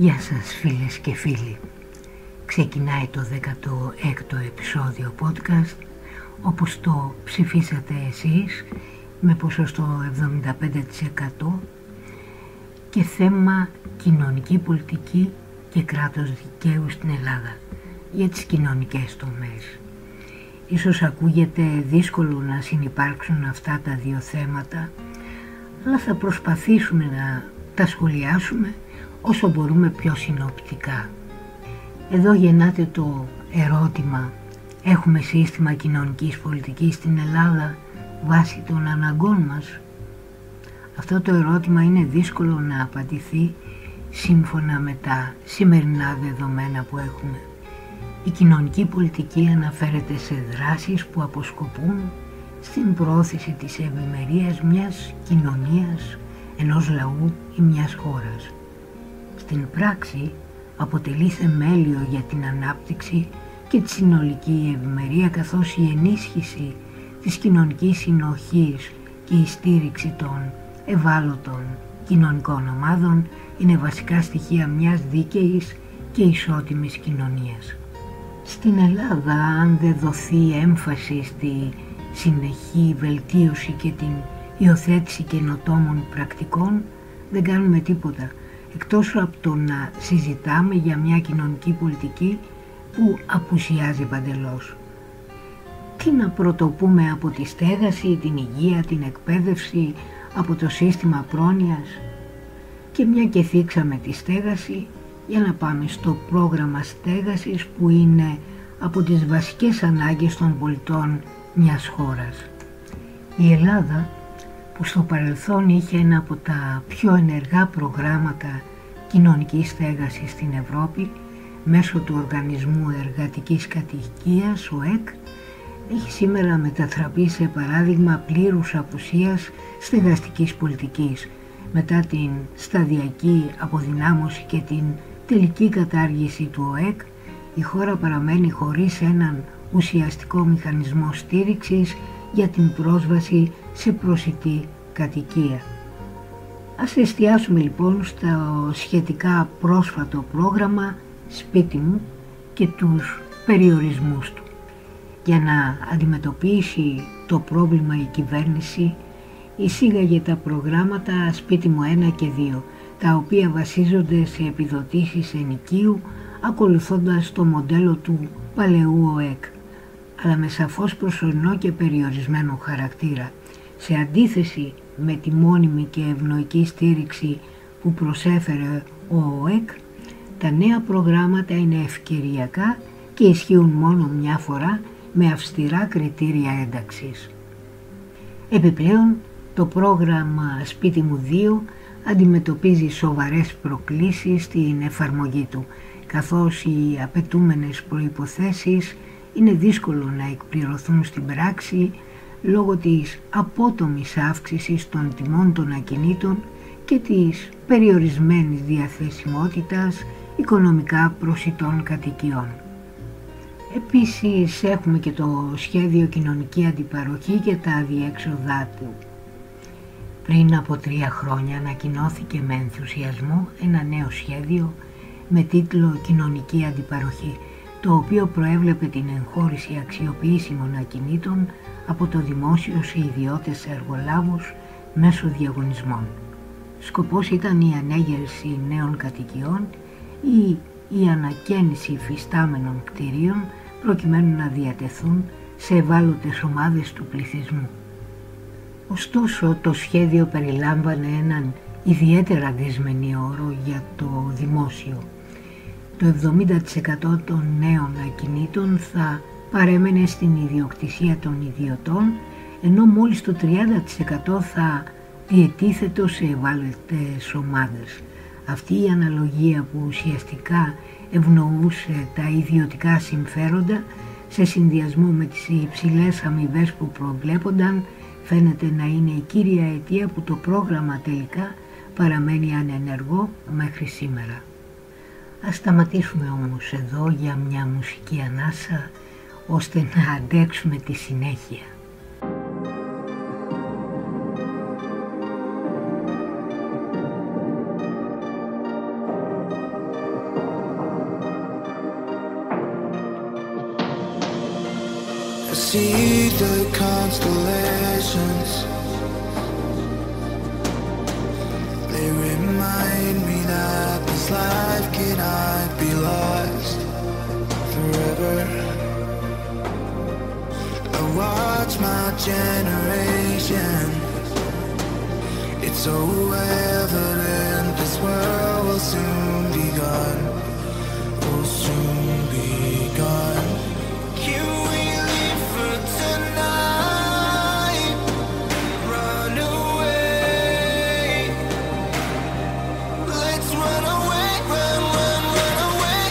Γεια σας φίλες και φίλοι. Ξεκινάει το 16ο επεισόδιο podcast, όπως το ψηφίσατε εσείς, με ποσοστό 75% και θέμα κοινωνική πολιτική και κράτος δικαίου στην Ελλάδα για τις κοινωνικές τομές. Ίσως ακούγεται δύσκολο να συνυπάρξουν αυτά τα δύο θέματα, αλλά θα προσπαθήσουμε να τα σχολιάσουμε όσο μπορούμε πιο συνοπτικά. Εδώ γεννάται το ερώτημα: έχουμε σύστημα κοινωνικής πολιτικής στην Ελλάδα βάσει των αναγκών μας? Αυτό το ερώτημα είναι δύσκολο να απαντηθεί σύμφωνα με τα σημερινά δεδομένα που έχουμε. Η κοινωνική πολιτική αναφέρεται σε δράσεις που αποσκοπούν στην προώθηση της ευημερίας μιας κοινωνίας, ενός λαού ή μιας χώρας. Στην πράξη αποτελεί θεμέλιο για την ανάπτυξη και τη συνολική ευημερία, καθώς η ενίσχυση της κοινωνικής συνοχής και η στήριξη των ευάλωτων κοινωνικών ομάδων είναι βασικά στοιχεία μιας δίκαιης και ισότιμης κοινωνίας. Στην Ελλάδα, αν δεν δοθεί έμφαση στη συνεχή βελτίωση και την υιοθέτηση καινοτόμων πρακτικών, δεν κάνουμε τίποτα, εκτός από το να συζητάμε για μια κοινωνική πολιτική που απουσιάζει παντελώς. Τι να πρωτοπούμε από τη στέγαση, την υγεία, την εκπαίδευση, από το σύστημα πρόνοιας? Και μια και θίξαμε τη στέγαση, για να πάμε στο πρόγραμμα στέγασης, που είναι από τις βασικές ανάγκες των πολιτών μιας χώρας. Η Ελλάδα, που στο παρελθόν είχε ένα από τα πιο ενεργά προγράμματα κοινωνικής στέγασης στην Ευρώπη μέσω του Οργανισμού Εργατικής Κατοικίας, ο ΕΚ, έχει σήμερα μετατραπεί σε παράδειγμα πλήρους απουσίας στεγαστικής πολιτικής. Μετά την σταδιακή αποδυνάμωση και την τελική κατάργηση του ΟΕΚ, η χώρα παραμένει χωρίς έναν ουσιαστικό μηχανισμό στήριξης για την πρόσβαση σε προσιτή κατοικία. Ας εστιάσουμε λοιπόν στο σχετικά πρόσφατο πρόγραμμα «Σπίτι μου» και τους περιορισμούς του. Για να αντιμετωπίσει το πρόβλημα, η κυβέρνηση εισήγαγε τα προγράμματα «Σπίτι μου 1 και 2», τα οποία βασίζονται σε επιδοτήσεις ενοικίου ακολουθώντας το μοντέλο του παλαιού ΟΕΚ, αλλά με σαφώς προσωρινό και περιορισμένο χαρακτήρα, σε αντίθεση με τη μόνιμη και ευνοϊκή στήριξη που προσέφερε ο ΟΕΚ. Τα νέα προγράμματα είναι ευκαιριακά και ισχύουν μόνο μια φορά με αυστηρά κριτήρια ένταξης. Επιπλέον, το πρόγραμμα «Σπίτι μου 2» αντιμετωπίζει σοβαρές προκλήσεις στην εφαρμογή του, καθώς οι απαιτούμενες προϋποθέσεις είναι δύσκολο να εκπληρωθούν στην πράξη λόγω της απότομης αύξησης των τιμών των ακινήτων και της περιορισμένης διαθεσιμότητας οικονομικά προσιτών κατοικιών. Επίσης έχουμε και το σχέδιο κοινωνική αντιπαροχή και τα αδιέξοδά του. Πριν από 3 χρόνια ανακοινώθηκε με ενθουσιασμό ένα νέο σχέδιο με τίτλο «Κοινωνική αντιπαροχή», το οποίο προέβλεπε την εγχώρηση αξιοποιήσιμων ακινήτων από το δημόσιο σε ιδιώτες εργολάβους μέσω διαγωνισμών. Σκοπός ήταν η ανέγερση νέων κατοικιών ή η ανακαίνιση υφιστάμενων κτηρίων προκειμένου να διατεθούν σε ευάλωτες ομάδες του πληθυσμού. Ωστόσο, το σχέδιο περιλάμβανε έναν ιδιαίτερα δυσμενή όρο για το δημόσιο. Το 70% των νέων ακινήτων θα παρέμενε στην ιδιοκτησία των ιδιωτών, ενώ μόλις το 30% θα διετίθετο σε ευάλωτες ομάδες. Αυτή η αναλογία, που ουσιαστικά ευνοούσε τα ιδιωτικά συμφέροντα σε συνδυασμό με τις υψηλές αμοιβές που προβλέπονταν, φαίνεται να είναι η κύρια αιτία που το πρόγραμμα τελικά παραμένει ανενεργό μέχρι σήμερα. Ας σταματήσουμε όμως εδώ για μια μουσική ανάσα, ώστε να αντέξουμε τη συνέχεια. see the constellations. They remind me that this life cannot be lost forever. I watch my generation. It's so evident this world will soon be gone. Will soon be gone. Can we leave for tonight? Run away. Let's run away, run away.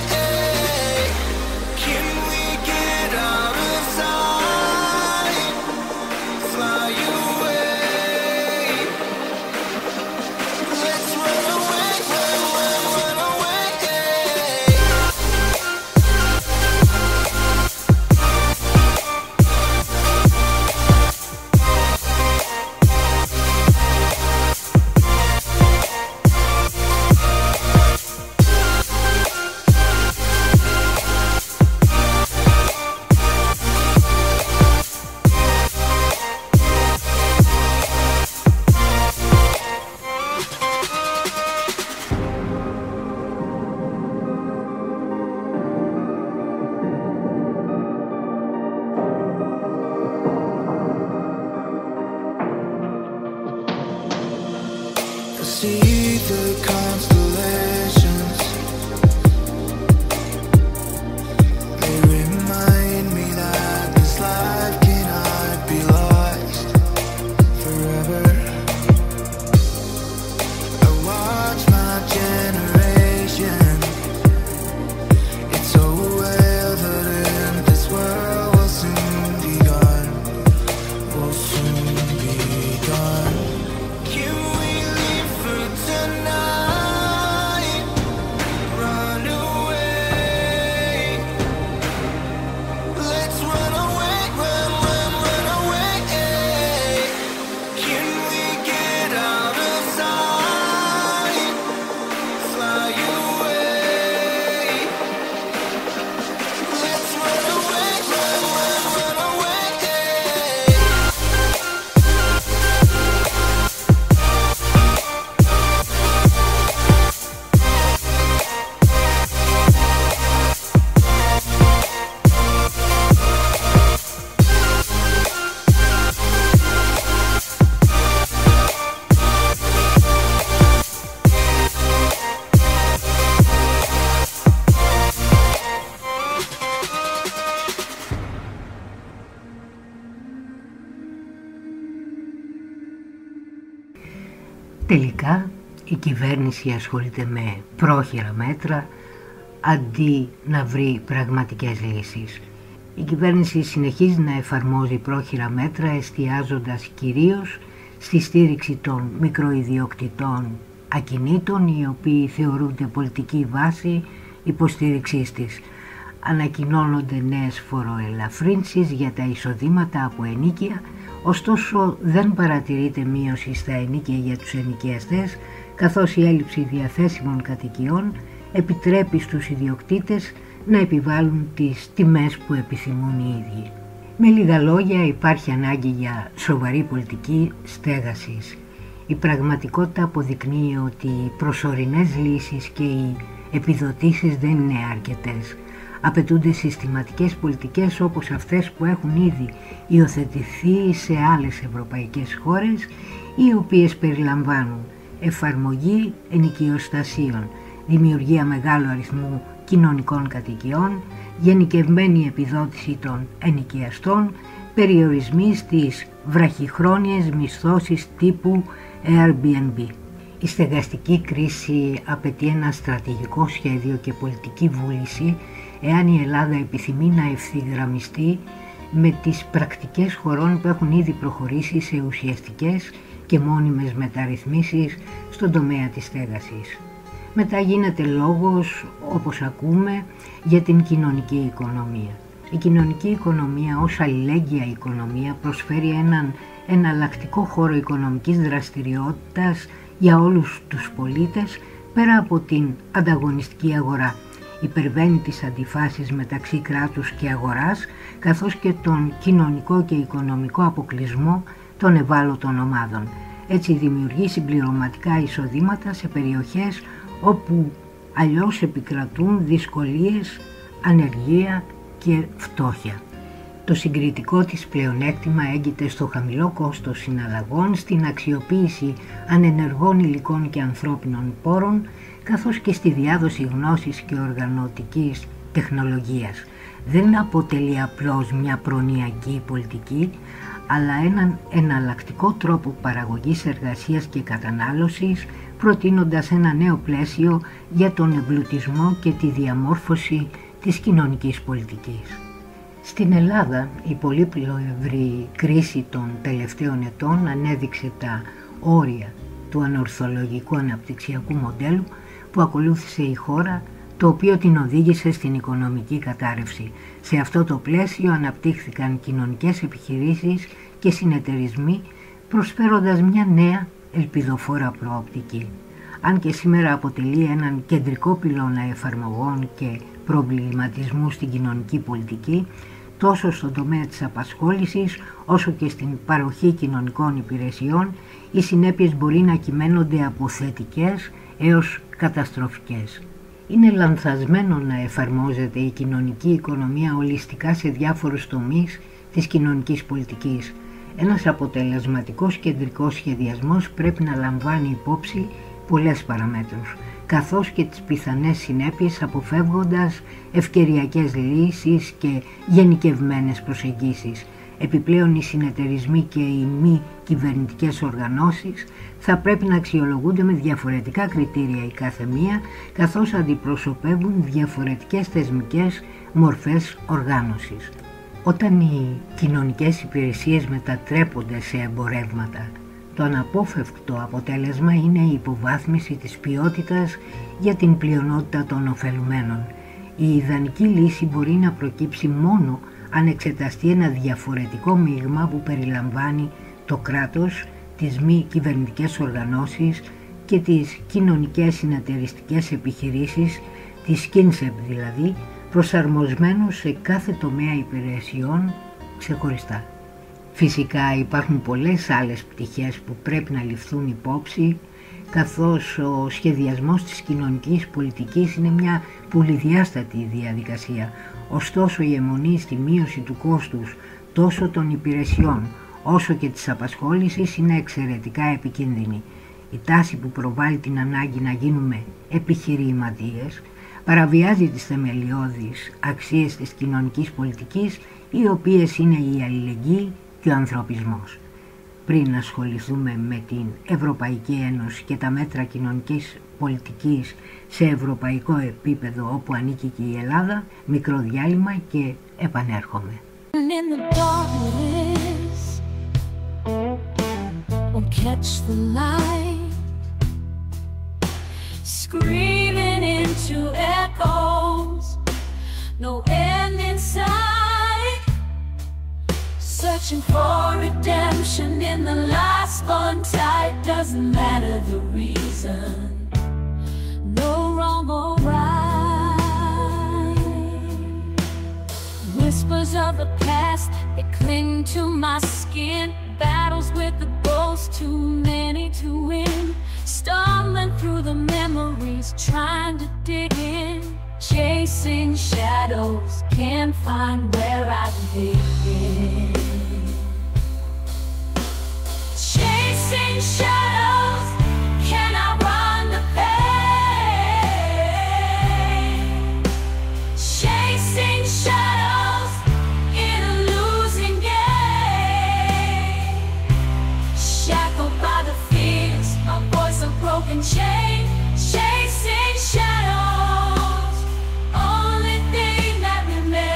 Can we get out of sight? Fly away. Let's run away, run away. I see the constellations. They remind me that this life cannot be lost forever. I watch my generation. It's so evident this world will soon be gone. Will soon be gone. Can we leave for tonight? Run away. Let's run away, run away. Can we get out of sight? Fly away. Let's run away, run away. Τελικά η κυβέρνηση ασχολείται με πρόχειρα μέτρα αντί να βρει πραγματικές λύσεις. Η κυβέρνηση συνεχίζει να εφαρμόζει πρόχειρα μέτρα εστιάζοντας κυρίως στη στήριξη των μικροϊδιοκτητών ακινήτων, οι οποίοι θεωρούνται πολιτική βάση υποστήριξής της. Ανακοινώνονται νέες φοροελαφρύνσεις για τα εισοδήματα από ενοίκια, ωστόσο δεν παρατηρείται μείωση στα ενοίκια για τους ενοικιαστές, καθώς η έλλειψη διαθέσιμων κατοικιών επιτρέπει στους ιδιοκτήτες να επιβάλλουν τις τιμές που επιθυμούν οι ίδιοι. Με λίγα λόγια, υπάρχει ανάγκη για σοβαρή πολιτική στέγασης. Η πραγματικότητα αποδεικνύει ότι οι προσωρινές λύσεις και οι επιδοτήσεις δεν είναι αρκετές. Απαιτούνται συστηματικές πολιτικές όπως αυτές που έχουν ήδη υιοθετηθεί σε άλλες ευρωπαϊκές χώρες, οι οποίες περιλαμβάνουν εφαρμογή ενοικιοστασίων, δημιουργία μεγάλου αριθμού κοινωνικών κατοικιών, γενικευμένη επιδότηση των ενοικιαστών, περιορισμοί στις βραχυχρόνιες μισθώσεις τύπου Airbnb. Η στεγαστική κρίση απαιτεί ένα στρατηγικό σχέδιο και πολιτική βούληση εάν η Ελλάδα επιθυμεί να ευθυγραμμιστεί με τις πρακτικές χωρών που έχουν ήδη προχωρήσει σε ουσιαστικές και μόνιμες μεταρρυθμίσεις στον τομέα της στέγασης. Μετά γίνεται λόγος, όπως ακούμε, για την κοινωνική οικονομία. Η κοινωνική οικονομία ως αλληλέγγυα οικονομία προσφέρει έναν εναλλακτικό χώρο οικονομικής δραστηριότητας για όλους τους πολίτες πέρα από την ανταγωνιστική αγορά. υπερβαίνει τις αντιφάσεις μεταξύ κράτους και αγοράς, καθώς και τον κοινωνικό και οικονομικό αποκλεισμό των ευάλωτων ομάδων. Έτσι δημιουργεί συμπληρωματικά εισοδήματα σε περιοχές όπου αλλιώς επικρατούν δυσκολίες, ανεργία και φτώχεια. Το συγκριτικό της πλεονέκτημα έγκυται στο χαμηλό κόστος συναλλαγών, στην αξιοποίηση ανενεργών υλικών και ανθρώπινων πόρων, καθώς και στη διάδοση γνώσης και οργανωτικής τεχνολογίας. Δεν αποτελεί απλώς μια προνοιακή πολιτική, αλλά έναν εναλλακτικό τρόπο παραγωγής εργασίας και κατανάλωσης, προτείνοντας ένα νέο πλαίσιο για τον εμπλουτισμό και τη διαμόρφωση της κοινωνικής πολιτικής. Στην Ελλάδα, η πολύπλευρη κρίση των τελευταίων ετών ανέδειξε τα όρια του ανορθολογικού αναπτυξιακού μοντέλου που ακολούθησε η χώρα, το οποίο την οδήγησε στην οικονομική κατάρρευση. Σε αυτό το πλαίσιο αναπτύχθηκαν κοινωνικές επιχειρήσεις και συνεταιρισμοί, προσφέροντας μια νέα ελπιδοφόρα προοπτική. Αν και σήμερα αποτελεί έναν κεντρικό πυλώνα εφαρμογών και προβληματισμού στην κοινωνική πολιτική, τόσο στον τομέα της απασχόλησης όσο και στην παροχή κοινωνικών υπηρεσιών, οι συνέπειες μπορεί να κυμαίνονται από θετικές έως καταστροφικές. Είναι λανθασμένο να εφαρμόζεται η κοινωνική οικονομία ολιστικά σε διάφορους τομείς της κοινωνικής πολιτικής. Ένας αποτελεσματικός κεντρικός σχεδιασμός πρέπει να λαμβάνει υπόψη πολλές παραμέτρους, καθώς και τις πιθανές συνέπειες, αποφεύγοντας ευκαιριακές λύσεις και γενικευμένες προσεγγίσεις. Επιπλέον, οι συνεταιρισμοί και οι μη κυβερνητικές οργανώσεις θα πρέπει να αξιολογούνται με διαφορετικά κριτήρια η κάθε μία, καθώς αντιπροσωπεύουν διαφορετικές θεσμικές μορφές οργάνωσης. Όταν οι κοινωνικές υπηρεσίες μετατρέπονται σε εμπορεύματα, το αναπόφευκτο αποτέλεσμα είναι η υποβάθμιση της ποιότητας για την πλειονότητα των ωφελουμένων. Η ιδανική λύση μπορεί να προκύψει μόνο αν εξεταστεί ένα διαφορετικό μείγμα που περιλαμβάνει το κράτος, τις μη κυβερνητικές οργανώσεις και τις κοινωνικές συνεταιριστικές επιχειρήσεις, τις SkinSEP δηλαδή, προσαρμοσμένους σε κάθε τομέα υπηρεσιών ξεχωριστά. Φυσικά υπάρχουν πολλές άλλες πτυχές που πρέπει να ληφθούν υπόψη, καθώς ο σχεδιασμός της κοινωνικής πολιτικής είναι μια πολυδιάστατη διαδικασία. Ωστόσο, η αιμονή στη μείωση του κόστους τόσο των υπηρεσιών όσο και της απασχόλησης είναι εξαιρετικά επικίνδυνη. Η τάση που προβάλλει την ανάγκη να γίνουμε επιχειρηματίες παραβιάζει τις θεμελιώδεις αξίες της κοινωνικής πολιτικής, οι οποίες είναι η αλληλεγγύη και ο ανθρωπισμός. Πριν ασχοληθούμε με την Ευρωπαϊκή Ένωση και τα μέτρα κοινωνικής πολιτικής σε ευρωπαϊκό επίπεδο όπου ανήκει και η Ελλάδα, μικρό διάλειμμα και επανέρχομαι. Screaming into echoes, no end in sight. Searching for redemption in the last one tight. Doesn't matter the reason, no wrong or right. Whispers of the past, they cling to my skin. Battles with the ghosts, too many to win. Stumbling through the memories, trying to dig in. Chasing shadows, can't find where I've been. Chasing shadows, can I run the pain? Chasing shadows in a losing game. Shackled by the fears, my voice a broken chain. Chasing shadows, only thing that remains.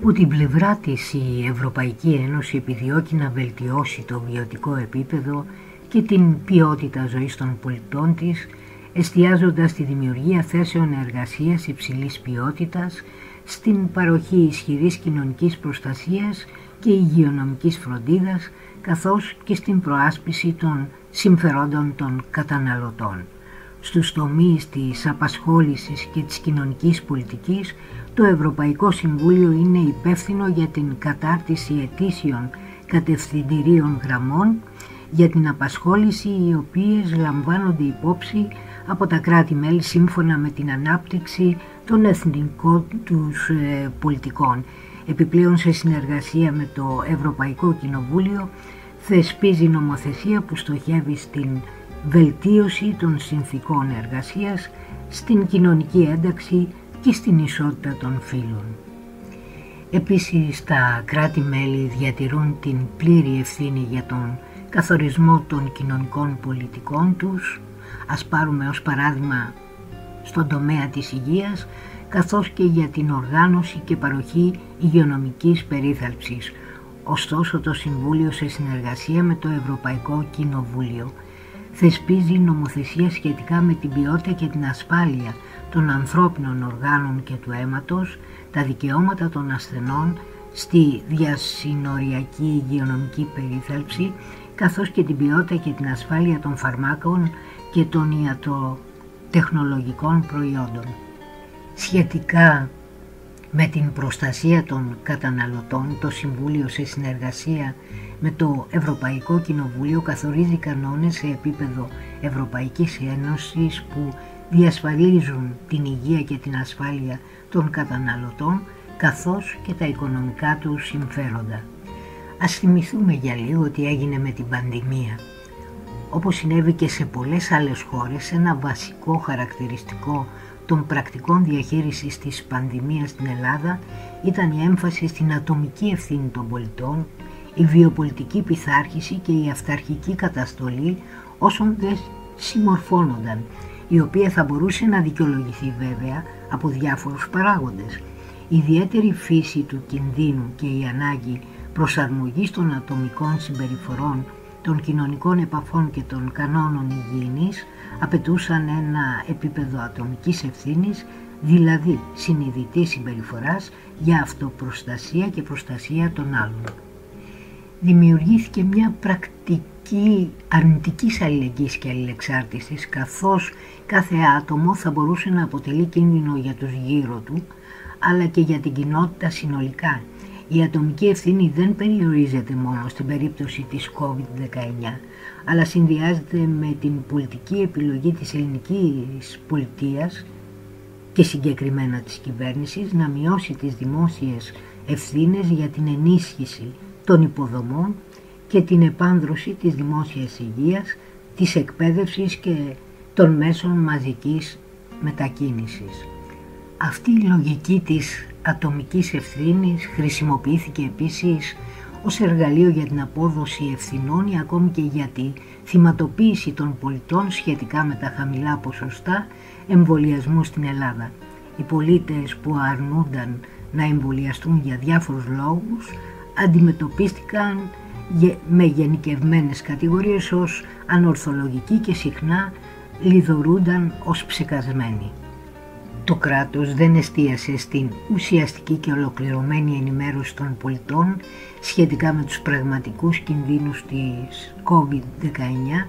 Από την πλευρά της η Ευρωπαϊκή Ένωση επιδιώκει να βελτιώσει το βιωτικό επίπεδο και την ποιότητα ζωής των πολιτών της, εστιάζοντας τη δημιουργία θέσεων εργασίας υψηλής ποιότητας, στην παροχή ισχυρής κοινωνικής προστασίας και υγειονομικής φροντίδας, καθώς και στην προάσπιση των συμφερόντων των καταναλωτών. Στους τομείς της απασχόλησης και της κοινωνικής πολιτικής, το Ευρωπαϊκό Συμβούλιο είναι υπεύθυνο για την κατάρτιση ετήσιων κατευθυντηρίων γραμμών για την απασχόληση, οι οποίες λαμβάνονται υπόψη από τα κράτη-μέλη σύμφωνα με την ανάπτυξη των εθνικών τους πολιτικών. Επιπλέον, σε συνεργασία με το Ευρωπαϊκό Κοινοβούλιο, θεσπίζει νομοθεσία που στοχεύει στην βελτίωση των συνθηκών εργασίας, στην κοινωνική ένταξη και στην ισότητα των φύλων. Επίσης, τα κράτη-μέλη διατηρούν την πλήρη ευθύνη για τον καθορισμό των κοινωνικών πολιτικών τους. Ας πάρουμε ως παράδειγμα στον τομέα της υγείας, καθώς και για την οργάνωση και παροχή υγειονομικής περίθαλψης. Ωστόσο, το Συμβούλιο, σε συνεργασία με το Ευρωπαϊκό Κοινοβούλιο, θεσπίζει νομοθεσία σχετικά με την ποιότητα και την ασφάλεια των ανθρώπινων οργάνων και του αίματος, τα δικαιώματα των ασθενών στη διασυνοριακή υγειονομική περίθαλψη, καθώς και την ποιότητα και την ασφάλεια των φαρμάκων και των ιατροτεχνολογικών προϊόντων. Σχετικά με την προστασία των καταναλωτών, το Συμβούλιο, σε συνεργασία με το Ευρωπαϊκό Κοινοβούλιο, καθορίζει κανόνες σε επίπεδο Ευρωπαϊκής Ένωσης που διασφαλίζουν την υγεία και την ασφάλεια των καταναλωτών, καθώς και τα οικονομικά τους συμφέροντα. Ας θυμηθούμε για λίγο τι έγινε με την πανδημία. Όπως συνέβη και σε πολλές άλλες χώρες, ένα βασικό χαρακτηριστικό των πρακτικών διαχείρισης της πανδημίας στην Ελλάδα ήταν η έμφαση στην ατομική ευθύνη των πολιτών, η βιοπολιτική πειθάρχηση και η αυταρχική καταστολή όσων δεν συμμορφώνονταν, η οποία θα μπορούσε να δικαιολογηθεί βέβαια από διάφορους παράγοντες. Η ιδιαίτερη φύση του κινδύνου και η ανάγκη προσαρμογής των ατομικών συμπεριφορών, των κοινωνικών επαφών και των κανόνων υγιεινής απαιτούσαν ένα επίπεδο ατομικής ευθύνης, δηλαδή συνειδητής συμπεριφοράς για αυτοπροστασία και προστασία των άλλων. Δημιουργήθηκε μια πρακτική αρνητικής αλληλεγγύης και αλληλεξάρτησης, καθώς κάθε άτομο θα μπορούσε να αποτελεί κίνδυνο για τους γύρω του, αλλά και για την κοινότητα συνολικά. Η ατομική ευθύνη δεν περιορίζεται μόνο στην περίπτωση της COVID-19, αλλά συνδυάζεται με την πολιτική επιλογή της ελληνικής πολιτείας και συγκεκριμένα της κυβέρνησης να μειώσει τις δημόσιες ευθύνες για την ενίσχυση των υποδομών και την επάνδρωση της δημόσιας υγείας, της εκπαίδευσης και των μέσων μαζικής μετακίνησης. Αυτή η λογική της ατομικής ευθύνης χρησιμοποιήθηκε επίσης ως εργαλείο για την απόδοση ευθυνών ή ακόμη και για τη θυματοποίηση των πολιτών σχετικά με τα χαμηλά ποσοστά εμβολιασμού στην Ελλάδα. Οι πολίτες που αρνούνταν να εμβολιαστούν για διάφορους λόγους αντιμετωπίστηκαν με γενικευμένες κατηγορίες ως ανορθολογικοί και συχνά λιδωρούνταν ως ψεκασμένοι. Το κράτος δεν εστίασε στην ουσιαστική και ολοκληρωμένη ενημέρωση των πολιτών σχετικά με τους πραγματικούς κινδύνους της COVID-19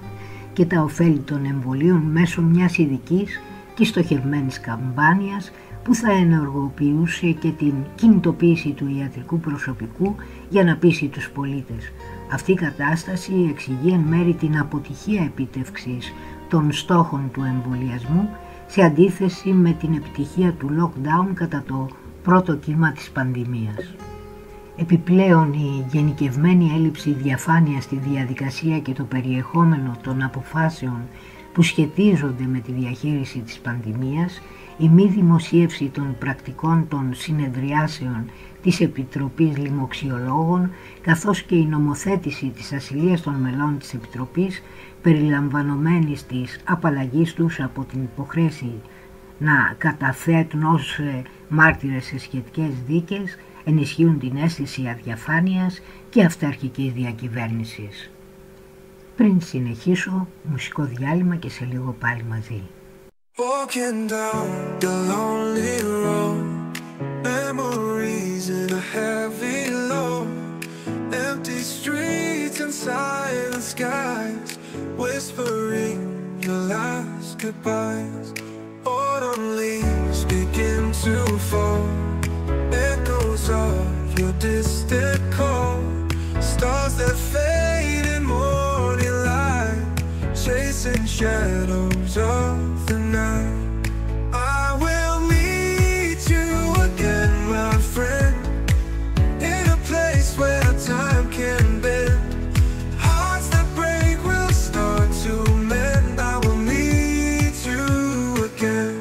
και τα ωφέλη των εμβολίων μέσω μιας ειδικής και στοχευμένης καμπάνιας που θα ενεργοποιούσε και την κινητοποίηση του ιατρικού προσωπικού για να πείσει τους πολίτες. Αυτή η κατάσταση εξηγεί εν μέρει την αποτυχία επίτευξης των στόχων του εμβολιασμού σε αντίθεση με την επιτυχία του lockdown κατά το πρώτο κύμα της πανδημίας. Επιπλέον, η γενικευμένη έλλειψη διαφάνειας στη διαδικασία και το περιεχόμενο των αποφάσεων που σχετίζονται με τη διαχείριση της πανδημίας, η μη δημοσίευση των πρακτικών των συνεδριάσεων της Επιτροπής Λοιμοξιολόγων, καθώς και η νομοθέτηση της ασυλίας των μελών της Επιτροπής, περιλαμβανομένης της απαλλαγής τους από την υποχρέση να καταθέτουν ως μάρτυρες σε σχετικές δίκες, ενισχύουν την αίσθηση αδιαφάνειας και αυταρχικής διακυβέρνησης. Πριν συνεχίσω, μουσικό διάλειμμα και σε λίγο πάλι μαζί. Walking down the lonely road, memories in a heavy load, empty streets and silent skies, whispering your last goodbyes. Autumn leaves begin to fall, echoes of your distant call, stars that fade in morning light, chasing shadows of the night. I will meet you again, my friend, in a place where time can bend. Hearts that break will start to mend. I will meet you again.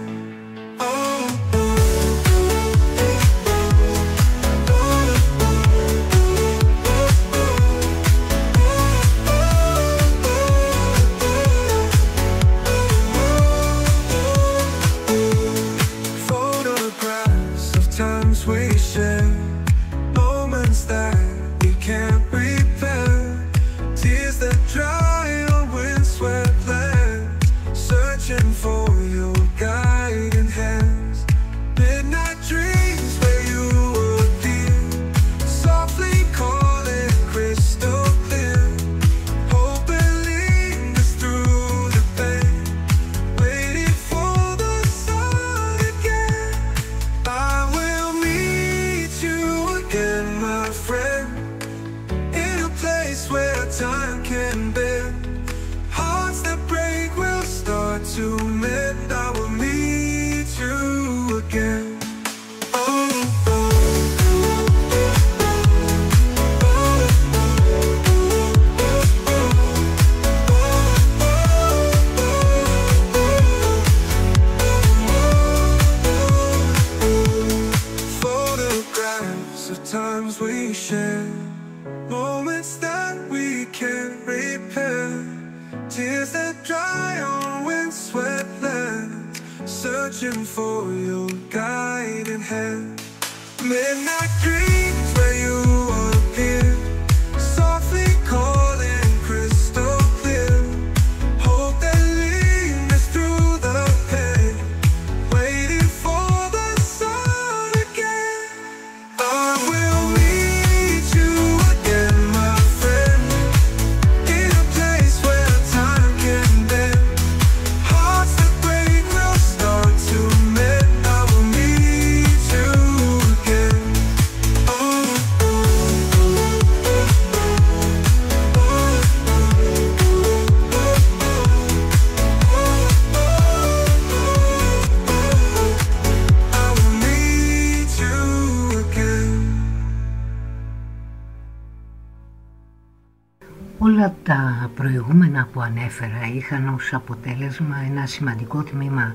Όλα τα προηγούμενα που ανέφερα είχαν ως αποτέλεσμα ένα σημαντικό τμήμα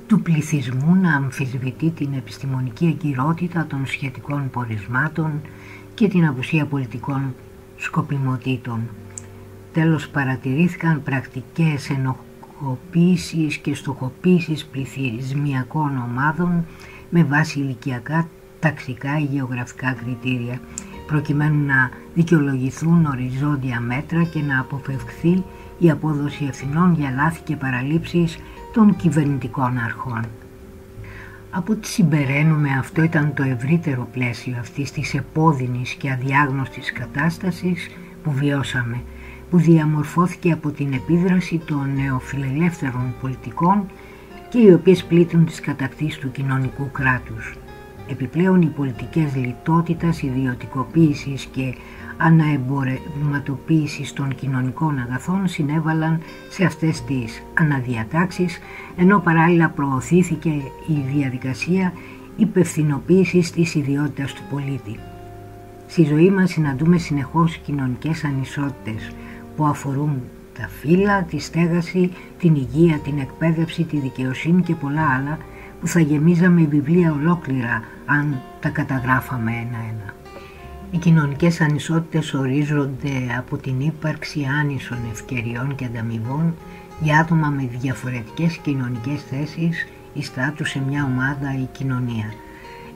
του πληθυσμού να αμφισβητεί την επιστημονική εγκυρότητα των σχετικών πορισμάτων και την απουσία πολιτικών σκοπιμοτήτων. Τέλος, παρατηρήθηκαν πρακτικές ενοχοποίησης και στοχοποίησης πληθυσμιακών ομάδων με βάση ηλικιακά, ταξικά ή γεωγραφικά κριτήρια, προκειμένου να δικαιολογηθούν οριζόντια μέτρα και να αποφευχθεί η απόδοση ευθυνών για λάθη και παραλήψεις των κυβερνητικών αρχών. Από ό,τι συμπεραίνουμε, αυτό ήταν το ευρύτερο πλαίσιο αυτής της επώδυνης και αδιάγνωστης κατάστασης που βιώσαμε, που διαμορφώθηκε από την επίδραση των νεοφιλελεύθερων πολιτικών και οι οποίες πλήττουν τις κατακτήσεις του κοινωνικού κράτους. Επιπλέον, οι πολιτικές λιτότητας, ιδιωτικοποίησης και αναεμπορευματοποίησης των κοινωνικών αγαθών συνέβαλαν σε αυτές τις αναδιατάξεις, ενώ παράλληλα προωθήθηκε η διαδικασία υπευθυνοποίησης της ιδιότητας του πολίτη. Στη ζωή μας συναντούμε συνεχώς κοινωνικές ανισότητες που αφορούν τα φύλλα, τη στέγαση, την υγεία, την εκπαίδευση, τη δικαιοσύνη και πολλά άλλα που θα γεμίζαμε βιβλία ολόκληρα αν τα καταγράφαμε ένα-ένα. Οι κοινωνικές ανισότητες ορίζονται από την ύπαρξη άνισων ευκαιριών και ανταμοιβών για άτομα με διαφορετικές κοινωνικές θέσεις ή στάτους σε μια ομάδα ή κοινωνία.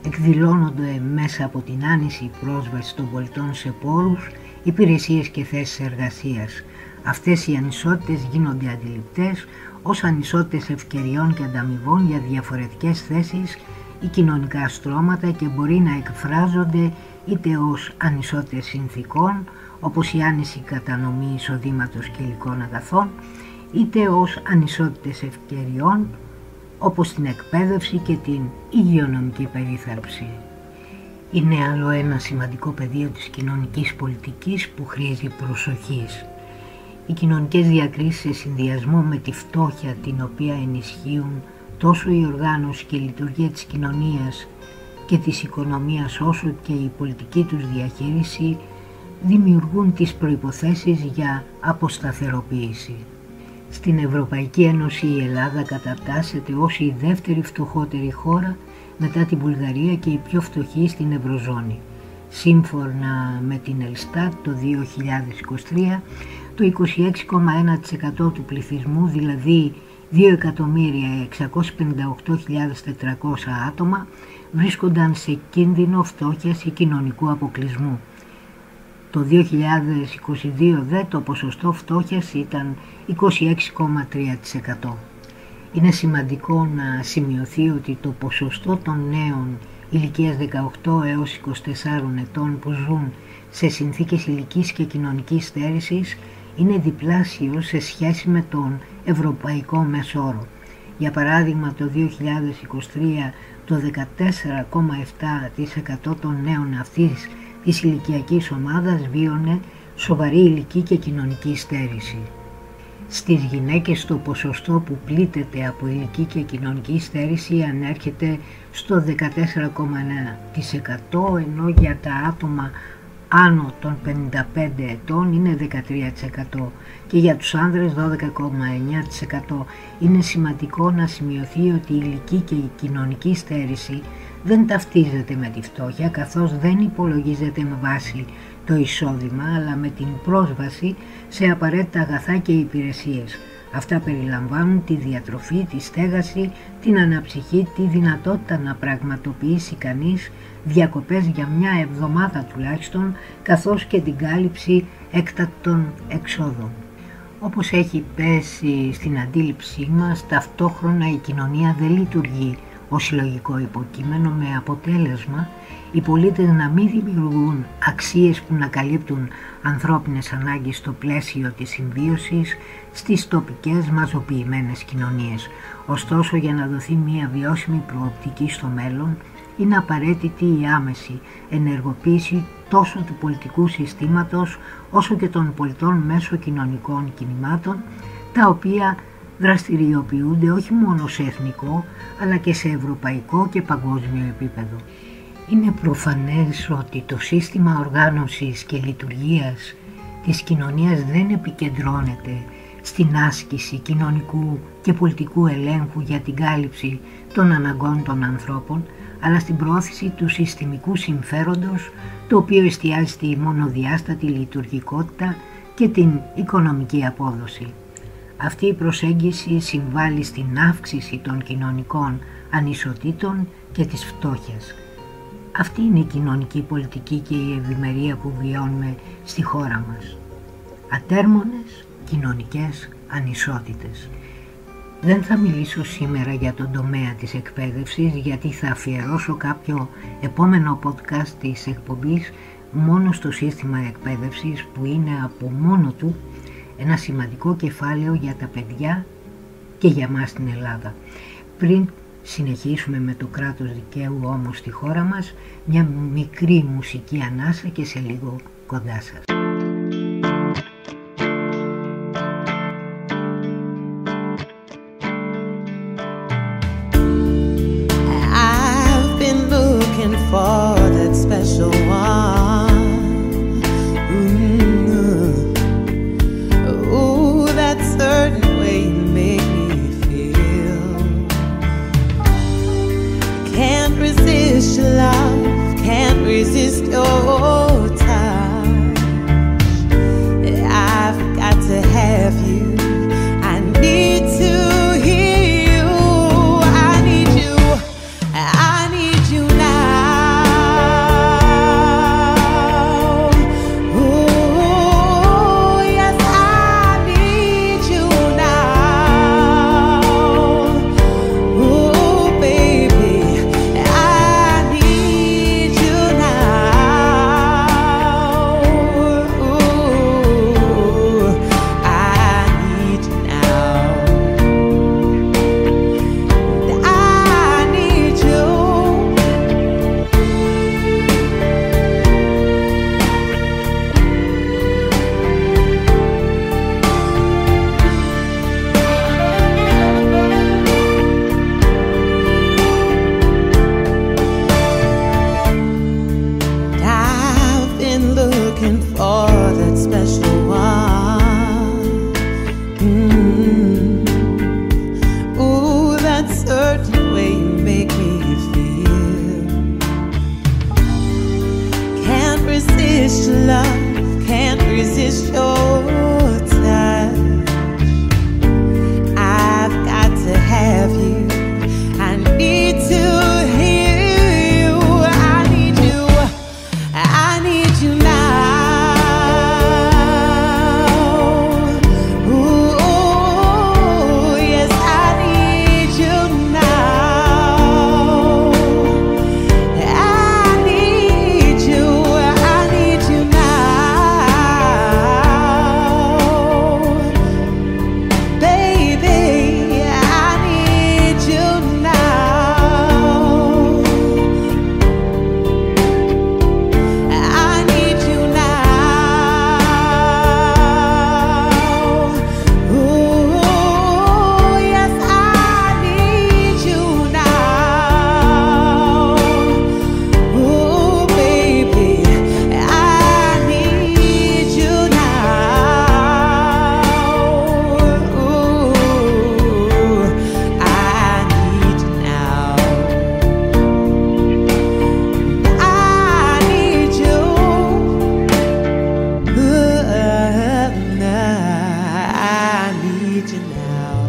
εκδηλώνονται μέσα από την άνηση πρόσβαση των πολιτών σε πόρους, υπηρεσίες και θέσεις εργασίας. Αυτές οι ανισότητες γίνονται αντιληπτές ως ανισότητες ευκαιριών και ανταμοιβών για διαφορετικές θέσεις ή κοινωνικά στρώματα και μπορεί να εκφράζονται είτε ως ανισότητες συνθήκων, όπως η άνηση κατανομή εισοδήματος και υλικών αγαθών, είτε ως ανισότητες ευκαιριών, όπως την εκπαίδευση και την υγειονομική περίθαλψη. Είναι άλλο ένα σημαντικό πεδίο της κοινωνικής πολιτικής που χρήζει προσοχής. Οι κοινωνικές διακρίσεις σε συνδυασμό με τη φτώχεια την οποία ενισχύουν τόσο η οργάνωση και η λειτουργία της κοινωνίας και της οικονομίας όσο και η πολιτική τους διαχείριση δημιουργούν τις προϋποθέσεις για αποσταθεροποίηση. Στην Ευρωπαϊκή Ένωση η Ελλάδα κατατάσσεται ως η δεύτερη φτωχότερη χώρα μετά την Βουλγαρία και η πιο φτωχή στην Ευρωζώνη. Σύμφωνα με την Ελστάτ το 2023, το 26,1% του πληθυσμού, δηλαδή 2.658.400 άτομα, βρίσκονταν σε κίνδυνο φτώχειας ή κοινωνικού αποκλεισμού. Το 2022 δε το ποσοστό φτώχειας ήταν 26,3%. Είναι σημαντικό να σημειωθεί ότι το ποσοστό των νέων ηλικίας 18 έως 24 ετών που ζουν σε συνθήκες ηλικής και κοινωνικής στέρησης είναι διπλάσιο σε σχέση με τον ευρωπαϊκό μέσο όρο. Για παράδειγμα, το 2023 το 14,7% των νέων αυτής της ηλικιακής ομάδας βίωνε σοβαρή ηλική και κοινωνική στέρηση. Στις γυναίκες το ποσοστό που πλήττεται από ηλική και κοινωνική στέρηση ανέρχεται στο 14,1%, ενώ για τα άτομα άνω των 55 ετών είναι 13% και για τους άνδρες 12,9%. Είναι σημαντικό να σημειωθεί ότι η ηλική και η κοινωνική στέρηση δεν ταυτίζεται με τη φτώχεια, καθώς δεν υπολογίζεται με βάση το εισόδημα, αλλά με την πρόσβαση σε απαραίτητα αγαθά και υπηρεσίες. Αυτά περιλαμβάνουν τη διατροφή, τη στέγαση, την αναψυχή, τη δυνατότητα να πραγματοποιήσει κανείς διακοπές για μια εβδομάδα τουλάχιστον, καθώς και την κάλυψη έκτακτων εξόδων. Όπως έχει πέσει στην αντίληψή μας, ταυτόχρονα η κοινωνία δεν λειτουργεί ως συλλογικό υποκείμενο, με αποτέλεσμα οι πολίτες να μην δημιουργούν αξίες που να καλύπτουν ανθρώπινες ανάγκες στο πλαίσιο της συμβίωσης στις τοπικές μαζοποιημένες κοινωνίες. Ωστόσο, για να δοθεί μια βιώσιμη προοπτική στο μέλλον, είναι απαραίτητη η άμεση ενεργοποίηση τόσο του πολιτικού συστήματος όσο και των πολιτών μέσω κοινωνικών κινημάτων, τα οποία δραστηριοποιούνται όχι μόνο σε εθνικό αλλά και σε ευρωπαϊκό και παγκόσμιο επίπεδο. Είναι προφανές ότι το σύστημα οργάνωσης και λειτουργίας της κοινωνίας δεν επικεντρώνεται στην άσκηση κοινωνικού και πολιτικού ελέγχου για την κάλυψη των αναγκών των ανθρώπων, αλλά στην προώθηση του συστημικού συμφέροντος, το οποίο εστιάζει στη μονοδιάστατη λειτουργικότητα και την οικονομική απόδοση. Αυτή η προσέγγιση συμβάλλει στην αύξηση των κοινωνικών ανισοτήτων και της φτώχειας. Αυτή είναι η κοινωνική πολιτική και η ευημερία που βιώνουμε στη χώρα μας. Ατέρμονες κοινωνικές ανισότητες. Δεν θα μιλήσω σήμερα για τον τομέα της εκπαίδευσης, γιατί θα αφιερώσω κάποιο επόμενο podcast της εκπομπής μόνο στο σύστημα εκπαίδευσης, που είναι από μόνο του ένα σημαντικό κεφάλαιο για τα παιδιά και για μας στην Ελλάδα. Πριν συνεχίσουμε με το κράτος δικαίου όμως στη χώρα μας, μια μικρή μουσική ανάσα και σε λίγο κοντά σας. I've been looking for that special one. Ooh, that certain way you make me feel. Can't resist your love, can't resist your touch. for that special one. Ooh, that certain way you make me feel. Can't resist your love, can't resist your touch. I've got to have you, I need to hear you, I need you, I need you now. Ooh, yes, I need you now. I need you now. Baby, I need you now. I need you now. Ooh, yes, I need you now. Ooh, baby, I need you now. Ooh, I need you now. I need you. I need you now.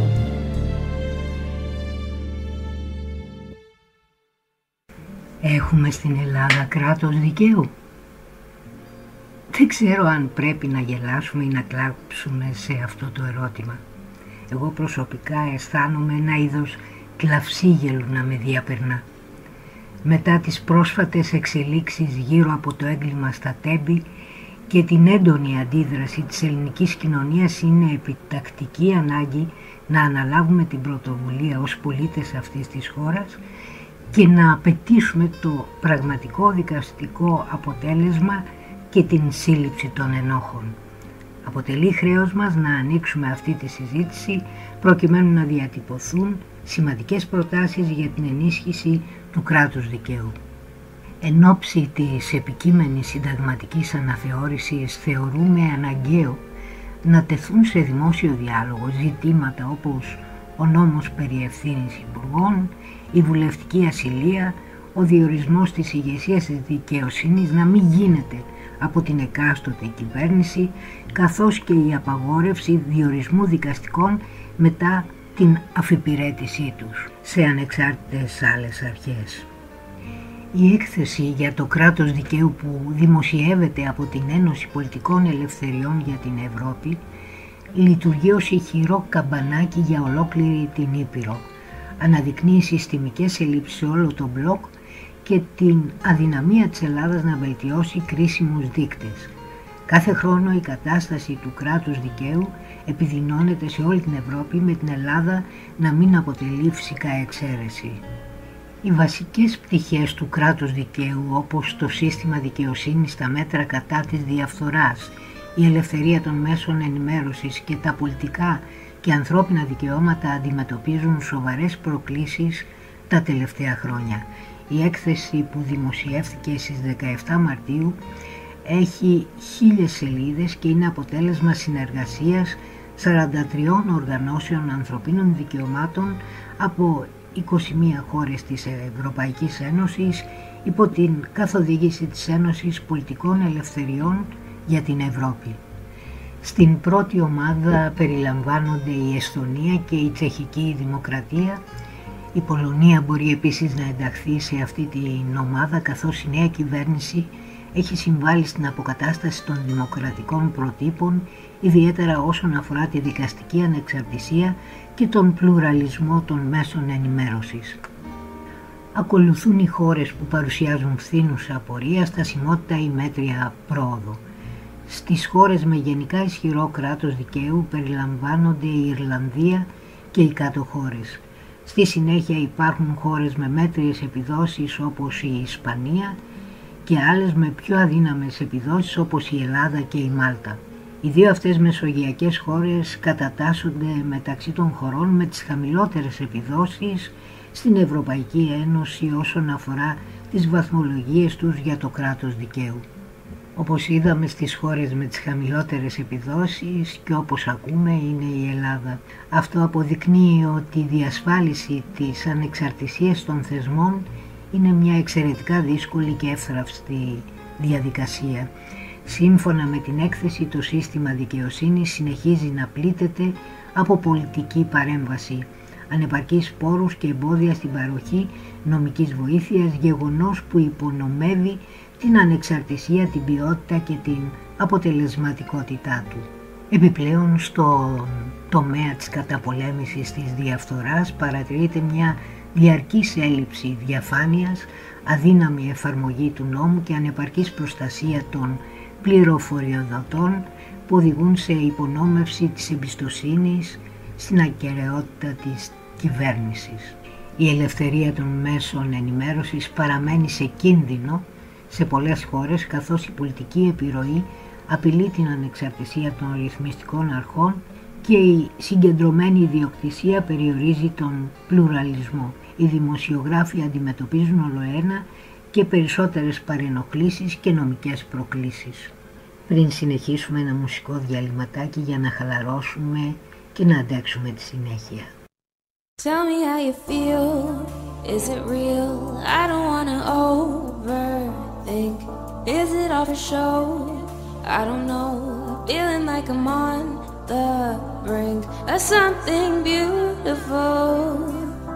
Έχουμε στην Ελλάδα κράτος δικαίου? Δεν ξέρω αν πρέπει να γελάσουμε ή να κλάψουμε σε αυτό το ερώτημα. Εγώ προσωπικά αισθάνομαι ένα είδος κλαυσίγελου να με διαπερνά. Μετά τις πρόσφατες εξελίξεις γύρω από το έγκλημα στα Τέμπη και την έντονη αντίδραση της ελληνικής κοινωνίας, είναι επιτακτική ανάγκη να αναλάβουμε την πρωτοβουλία ως πολίτες αυτής της χώρας και να απαιτήσουμε το πραγματικό δικαστικό αποτέλεσμα και την σύλληψη των ενόχων. Αποτελεί χρέος μας να ανοίξουμε αυτή τη συζήτηση προκειμένου να διατυπωθούν σημαντικές προτάσεις για την ενίσχυση του κράτους δικαίου. Εν ώψη της επικείμενης συνταγματικής αναθεώρησης θεωρούμε αναγκαίο να τεθούν σε δημόσιο διάλογο ζητήματα όπως ο νόμος περί ευθύνης υπουργών, η βουλευτική ασυλία, ο διορισμός της ηγεσίας της δικαιοσύνης να μην γίνεται από την εκάστοτε κυβέρνηση, καθώς και η απαγόρευση διορισμού δικαστικών μετά την αφιπηρέτησή τους σε ανεξάρτητες άλλες αρχές. Η έκθεση για το κράτος δικαίου που δημοσιεύεται από την Ένωση Πολιτικών Ελευθεριών για την Ευρώπη λειτουργεί ως ηχηρό καμπανάκι για ολόκληρη την Ήπειρο. Αναδεικνύει συστημικές ελλείψεις σε όλο τον μπλοκ και την αδυναμία της Ελλάδας να βελτιώσει κρίσιμους δείκτες. Κάθε χρόνο η κατάσταση του κράτους δικαίου επιδεινώνεται σε όλη την Ευρώπη, με την Ελλάδα να μην αποτελεί φυσικά εξαίρεση. Οι βασικές πτυχές του κράτους δικαίου, όπως το σύστημα δικαιοσύνης, τα μέτρα κατά της διαφθοράς, η ελευθερία των μέσων ενημέρωσης και τα πολιτικά και ανθρώπινα δικαιώματα, αντιμετωπίζουν σοβαρές προκλήσεις τα τελευταία χρόνια. Η έκθεση που δημοσιεύθηκε στις 17 Μαρτίου έχει 1000 σελίδες και είναι αποτέλεσμα συνεργασίας 43 οργανώσεων ανθρωπίνων δικαιωμάτων από 21 χώρες της Ευρωπαϊκής Ένωσης υπό την καθοδήγηση της Ένωσης Πολιτικών Ελευθεριών για την Ευρώπη. Στην πρώτη ομάδα περιλαμβάνονται η Εσθονία και η Τσεχική Δημοκρατία. Η Πολωνία μπορεί επίσης να ενταχθεί σε αυτή την ομάδα, καθώς η νέα κυβέρνηση έχει συμβάλει στην αποκατάσταση των δημοκρατικών προτύπων, ιδιαίτερα όσον αφορά τη δικαστική ανεξαρτησία και τον πλουραλισμό των μέσων ενημέρωσης. Ακολουθούν οι χώρες που παρουσιάζουν φθήνουσα πορεία, στασιμότητα ή μέτρια πρόοδο. Στις χώρες με γενικά ισχυρό κράτος δικαίου περιλαμβάνονται η Ιρλανδία και οι κάτω χώρες. Στη συνέχεια υπάρχουν χώρες με μέτριες επιδόσεις όπως η Ισπανία και άλλες με πιο αδύναμες επιδόσεις όπως η Ελλάδα και η Μάλτα. Οι δύο αυτές μεσογειακές χώρες κατατάσσονται μεταξύ των χωρών με τις χαμηλότερες επιδόσεις στην Ευρωπαϊκή Ένωση όσον αφορά τις βαθμολογίες τους για το κράτος δικαίου. όπως είδαμε στις χώρες με τις χαμηλότερες επιδόσεις και όπως ακούμε είναι η Ελλάδα. Αυτό αποδεικνύει ότι η διασφάλιση της ανεξαρτησίας των θεσμών είναι μια εξαιρετικά δύσκολη και εύθραυστη διαδικασία. Σύμφωνα με την έκθεση, το σύστημα δικαιοσύνης συνεχίζει να πλήττεται από πολιτική παρέμβαση, ανεπαρκείς πόρους και εμπόδια στην παροχή νομικής βοήθειας, γεγονός που υπονομεύει την ανεξαρτησία, την ποιότητα και την αποτελεσματικότητά του. Επιπλέον, στον τομέα της καταπολέμησης της διαφθοράς παρατηρείται μια διαρκής έλλειψη διαφάνειας, αδύναμη εφαρμογή του νόμου και ανεπαρκής προστασία των πληροφοριοδοτών που οδηγούν σε υπονόμευση της εμπιστοσύνης στην ακεραιότητα της κυβέρνησης. Η ελευθερία των μέσων ενημέρωσης παραμένει σε κίνδυνο σε πολλές χώρες, καθώς η πολιτική επιρροή απειλεί την ανεξαρτησία των ρυθμιστικών αρχών και η συγκεντρωμένη ιδιοκτησία περιορίζει τον πλουραλισμό. Οι δημοσιογράφοι αντιμετωπίζουν ολοένα και περισσότερες παρενοχλήσεις και νομικές προκλήσεις. Πριν συνεχίσουμε ένα μουσικό διαλυματάκι για να χαλαρώσουμε και να αντέξουμε τη συνέχεια. Tell me how you feel, is it real? I don't wanna overthink. Is it all for show? I don't know, feeling like I'm on the brink of something beautiful,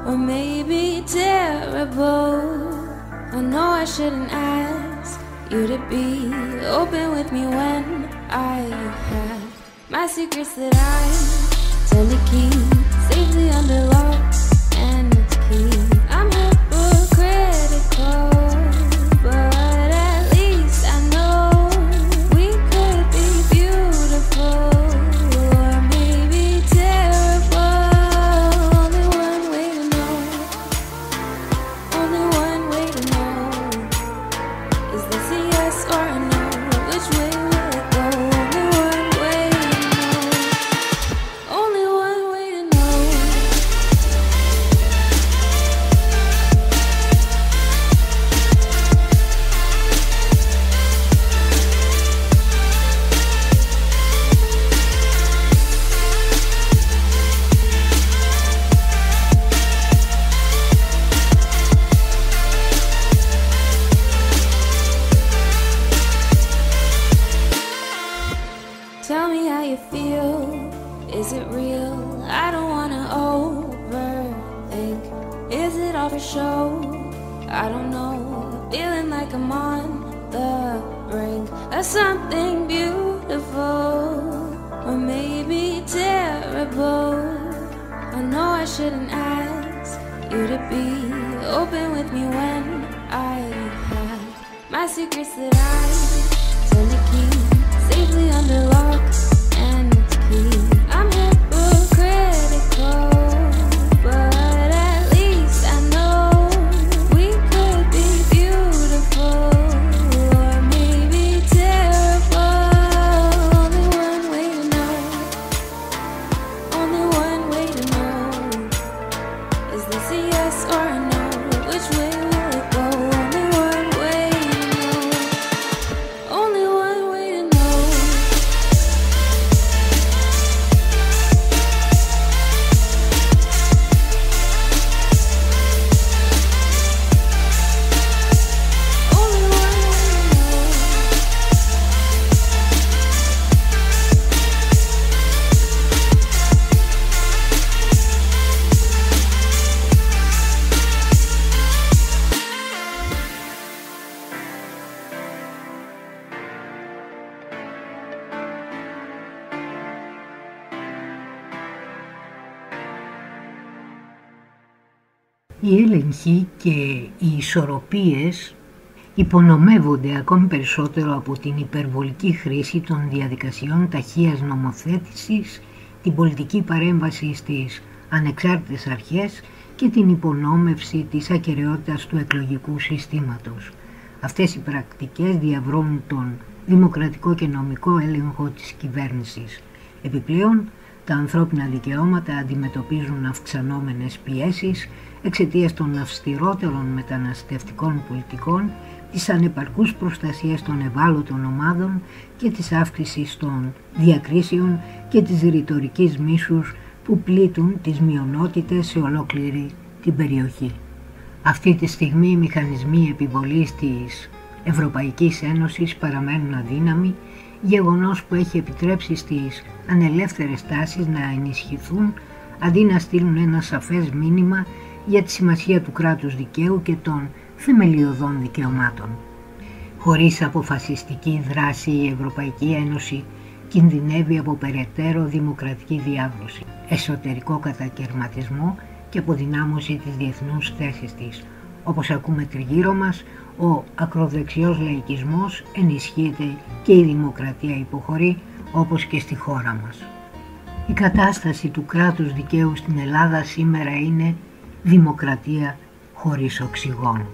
or maybe terrible. I know I shouldn't ask you to be open with me when I have my secrets that I tend to keep safely under lock and key. I'm hypocritical, but at least I know we could be beautiful, or maybe terrible. Only one way to know, only one way to know. Is this a yes or a no? Which way will it go? Only one way to know, only one way to know. Tell me how you feel, is it real? I don't wanna overthink. Is it all for show? I don't know, feeling like I'm on the brink of something beautiful, or maybe terrible. I know I shouldn't ask you to be open with me when I have my secrets that I tend to keep safely under lock and key. I'm hypocritical, but at least I know we could be beautiful, or maybe terrible. Only one way to know, only one way to know. Is this a yes or a no? Which way will it go? Only one way to know, only one way to know. Only one way to know. Οι έλεγχοι και οι ισορροπίες υπονομεύονται ακόμη περισσότερο από την υπερβολική χρήση των διαδικασιών ταχείας νομοθέτησης, την πολιτική παρέμβαση στις ανεξάρτητες αρχές και την υπονόμευση της ακεραιότητας του εκλογικού συστήματος. Αυτές οι πρακτικές διαβρώνουν τον δημοκρατικό και νομικό έλεγχο της κυβέρνησης. Επιπλέον, τα ανθρώπινα δικαιώματα αντιμετωπίζουν αυξανόμενες πιέσεις εξαιτίας των αυστηρότερων μεταναστευτικών πολιτικών της ανεπαρκούς προστασίας των ευάλωτων ομάδων και της αύξησης των διακρίσεων και της ρητορικής μίσους που πλήττουν τις μειονότητες σε ολόκληρη την περιοχή. Αυτή τη στιγμή οι μηχανισμοί επιβολής της Ευρωπαϊκής Ένωσης παραμένουν αδύναμοι, γεγονός που έχει επιτρέψει στις ανελεύθερες τάσεις να ενισχυθούν αντί να στείλουν ένα σαφές μήνυμα για τη σημασία του κράτους δικαίου και των θεμελιωδών δικαιωμάτων. Χωρίς αποφασιστική δράση η Ευρωπαϊκή Ένωση κινδυνεύει από περαιτέρω δημοκρατική διάβρωση, εσωτερικό κατακαιρματισμό και αποδυνάμωση της διεθνούς θέσης της. Όπως ακούμε τριγύρω μας, ο ακροδεξιός λαϊκισμός ενισχύεται και η δημοκρατία υποχωρεί, όπως και στη χώρα μας. Η κατάσταση του κράτους δικαίου στην Ελλάδα σήμερα είναι δημοκρατία χωρίς οξυγόνο.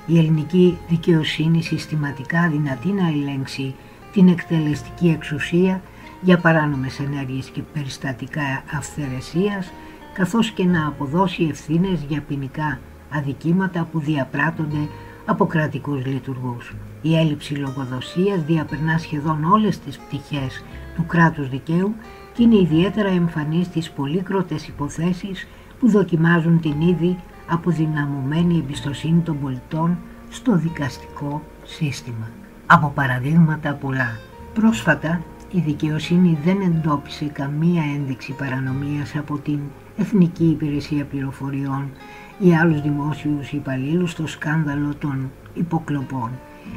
Η ελληνική δικαιοσύνη συστηματικά δυνατεί να ελέγξει την εκτελεστική εξουσία για παράνομες ενέργειες και περιστατικά αυθαιρεσίας, καθώς και να αποδώσει ευθύνες για ποινικά αδικήματα που διαπράττονται από κρατικούς λειτουργούς. Η έλλειψη λογοδοσίας διαπερνά σχεδόν όλες τις πτυχές του κράτους δικαίου και είναι ιδιαίτερα εμφανή στις πολύκροτες υποθέσεις που δοκιμάζουν την ήδη αποδυναμωμένη εμπιστοσύνη των πολιτών στο δικαστικό σύστημα. Από παραδείγματα πολλά. Πρόσφατα η δικαιοσύνη δεν εντόπισε καμία ένδειξη παρανομίας από την Εθνική Υπηρεσία Πληροφοριών ή άλλους δημόσιους υπαλλήλους στο σκάνδαλο των υποκλοπών.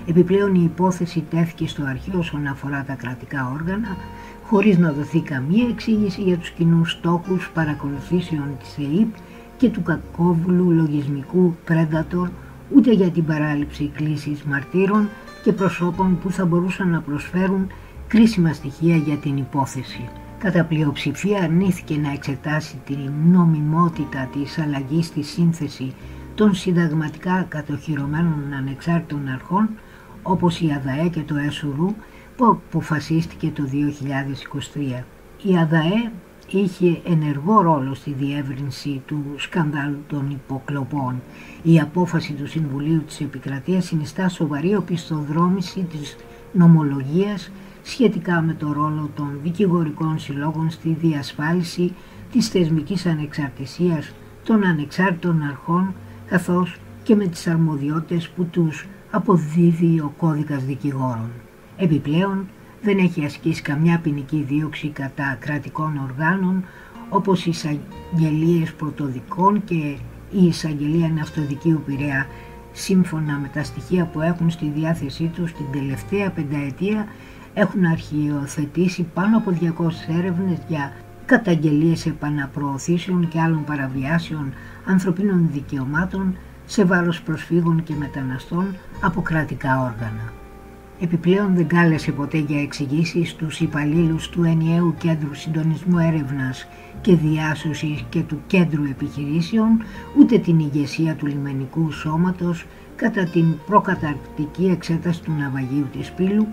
Επιπλέον η υπόθεση τέθηκε στο αρχείο όσον αφορά τα κρατικά όργανα, χωρίς να δοθεί καμία εξήγηση για τους κοινούς στόχους παρακολουθήσεων της ΕΥΠ και του κακόβουλου λογισμικού Predator, ούτε για την παράληψη κλήσης μαρτύρων και προσώπων που θα μπορούσαν να προσφέρουν κρίσιμα στοιχεία για την υπόθεση. Κατά πλειοψηφία αρνήθηκε να εξετάσει την νομιμότητα της αλλαγής στη σύνθεση των συνταγματικά κατοχυρωμένων ανεξάρτητων αρχών, όπως η ΑΔΑΕ και το ΕΣΟΡΟΥ, που αποφασίστηκε το 2023. Η ΑΔΑΕ είχε ενεργό ρόλο στη διεύρυνση του σκανδάλου των υποκλοπών. Η απόφαση του Συμβουλίου της Επικρατείας συνιστά σοβαρή οπισθοδρόμηση της νομολογίας σχετικά με το ρόλο των δικηγορικών συλλόγων στη διασφάλιση της θεσμικής ανεξαρτησίας των ανεξάρτητων αρχών, καθώς και με τις αρμοδιότητες που τους αποδίδει ο κώδικας δικηγόρων. Επιπλέον, δεν έχει ασκήσει καμιά ποινική δίωξη κατά κρατικών οργάνων, όπως οι εισαγγελίες πρωτοδικών και η εισαγγελία ναυτοδικείου Πειραιά, σύμφωνα με τα στοιχεία που έχουν στη διάθεσή τους την τελευταία πενταετία, έχουν αρχιοθετήσει πάνω από 200 έρευνες για καταγγελίες επαναπροωθήσεων και άλλων παραβιάσεων ανθρωπίνων δικαιωμάτων σε βάρος προσφύγων και μεταναστών από κρατικά όργανα. Επιπλέον δεν κάλεσε ποτέ για εξηγήσεις τους υπαλλήλους του Ενιαίου Κέντρου Συντονισμού Έρευνας και Διάσωσης και του Κέντρου Επιχειρήσεων, ούτε την ηγεσία του λιμενικού σώματος κατά την προκαταρκτική εξέταση του ναυαγίου της Πύλου,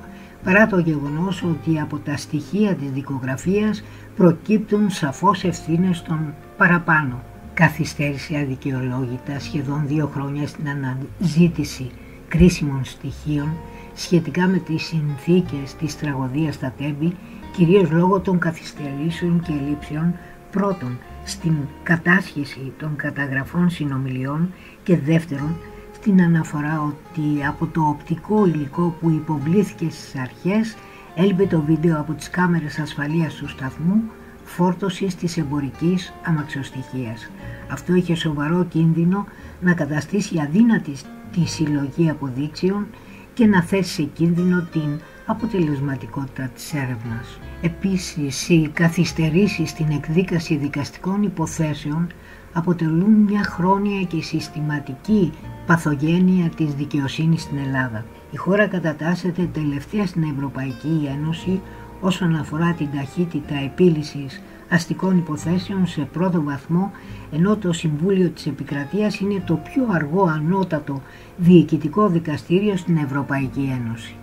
παρά το γεγονός ότι από τα στοιχεία της δικογραφίας προκύπτουν σαφώς ευθύνες των παραπάνω. Καθυστέρησε αδικαιολόγητα σχεδόν 2 χρόνια στην αναζήτηση κρίσιμων στοιχείων σχετικά με τις συνθήκες της τραγωδίας στα Τέμπη, κυρίως λόγω των καθυστερήσεων και ελλείψεων, πρώτον στην κατάσχεση των καταγραφών συνομιλιών και δεύτερον στην αναφορά ότι από το οπτικό υλικό που υποβλήθηκε στις αρχές έλειπε το βίντεο από τις κάμερες ασφαλείας του σταθμού φόρτωσης της εμπορικής αμαξοστοιχείας. Αυτό είχε σοβαρό κίνδυνο να καταστήσει αδύνατη τη συλλογή αποδείξεων και να θέσει σε κίνδυνο την αποτελεσματικότητα της έρευνας. Επίσης, οι καθυστερήσεις στην εκδίκαση δικαστικών υποθέσεων αποτελούν μια χρόνια και συστηματική παθογένεια της δικαιοσύνης στην Ελλάδα. Η χώρα κατατάσσεται τελευταία στην Ευρωπαϊκή Ένωση όσον αφορά την ταχύτητα επίλυσης αστικών υποθέσεων σε πρώτο βαθμό, ενώ το Συμβούλιο της Επικρατείας είναι το πιο αργό ανώτατο διοικητικό δικαστήριο στην Ευρωπαϊκή Ένωση.